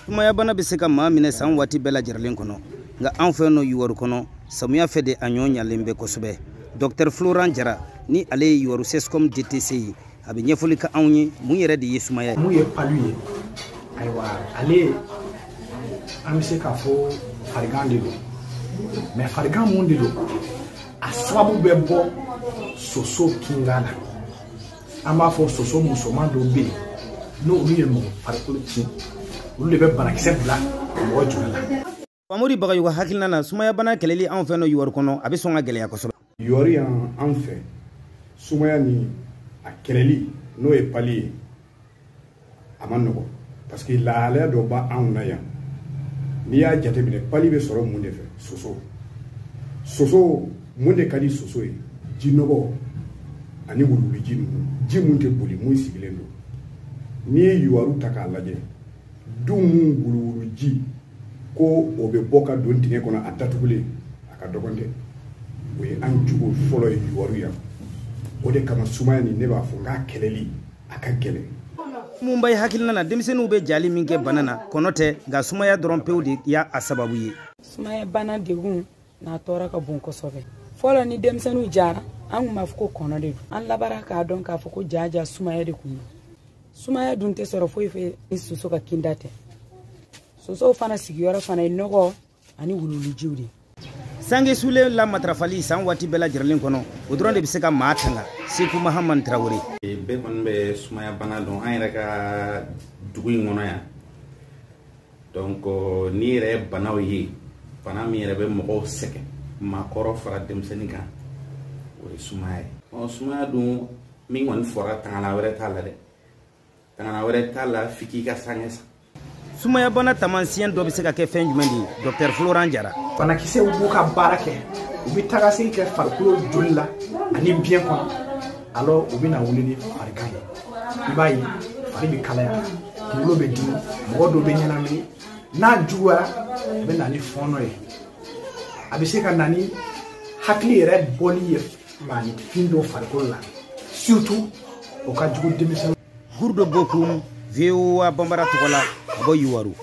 Sumaya bana bɛ se ka maa minɛ san waati bɛɛ lajɛlen kɔnɔ nka an fɛ no Youwarou kɔnɔ samiya fɛ de a ɲɔ ɲalen bɛ kosɛbɛ. Dr Florent Jara ni ale ye Youwarou CESCOM DTC ye a bɛ ɲɛfɔli ka anw ye mun yɛrɛ de ye Sumaya. Mun ye palu ye ayiwa ale an bɛ se ka fɔ farigan de don mais farigan mun de don a sababu bɛ bɔ soso kinga la an b'a fɔ soso musoman dɔw bɛ yen n'olu ye mɔgɔ farikolo kin olu de bɛ banakisɛ bila mɔgɔ joli la. Famori Bagayogo hakilina na Sumaya bana kɛlɛli anw fɛ no Youwarou kɔnɔ a bɛ sɔn ka gɛlɛya kosɛbɛ. Youwarou yan an fɛ Sumaya ni a kɛlɛli n'o ye pali ye a ma nɔgɔ parce que lahalaya dɔ b'a anw na yan n'i y'a jateminɛ pali bɛ sɔrɔ mun de fɛ soso mun de ka di soso ye jinɔgɔ ani wuluwuluji ninnu ji mun tɛ boli mun sigilen don n'i ye Youwarou ta k'a lajɛ du mun wuluwuluji ko o bɛ bɔ ka don dingɛ kɔnɔ a datugulen a ka dɔgɔn dɛ o ye an jugu fɔlɔ ye Youwarou yan o de kama Sumaya ni ne b'a fɔ n k'a kɛlɛli a ka gɛlɛn. Mun b'a ye hakilina na denmisɛnninw bɛ jali min kɛ bana na kɔnɔ tɛ nka Sumaya dɔrɔn pewu de y'a sababu ye. Sumaya bana degun n'a tɔɔrɔ ka bon kosɛbɛ. Fɔlɔ ni denmisɛnninw jara an kun b'a fɔ ko kɔnɔ de don an labara k'a dɔn k'a fɔ ko jaja Sumaya de kun don. Sumaya dun tɛ sɔrɔ foyi fɛ ni soso ka kinda tɛ. Sosow fana sigiyɔrɔ fana ye nɔgɔ ani wuluwulujiw de. Sange sule la matrafali san waati bɛɛ lajɛlen kɔnɔ o dɔrɔn de bɛ se ka maa tanga Seku Mahamani Traoré. Bɛɛ kɔni bɛ Sumaya bana dɔn an yɛrɛ ka dugu in kɔnɔ yan donc ni yɛrɛ ye banaw ye bana min yɛrɛ bɛ mɔgɔw sɛgɛn maakɔrɔ fara denmisɛnnin kan o ye Sumaya ye. Sumaya dun min kɔni fɔra tangana wɛrɛ t'a la dɛ tangana wɛrɛ t'a la f'i k'i ka sange san. Sumaya bana taamasiyɛn dɔ bɛ se ka kɛ fɛn jumɛn de ye Dr Florent Jara. Banakisɛw b'u ka baara kɛ u bɛ taga segin kɛ farikolo joli la ani biyɛn kɔnɔ alors u bɛ na wuli ni farigan ye i b'a ye fari bɛ kalaya kunkolo bɛ dimi mɔgɔ dɔw bɛ ɲɛnamini n'a juguyara a bɛ na ni fɔɔnɔ ye a bɛ se ka na ni hakili yɛrɛ bɔli ye maanifin dɔw farikolo la surtout o ka jugu denmisɛnninw. Gourdo Bocoum VOA Bambara tɔgɔ la a bɔ Youwarou.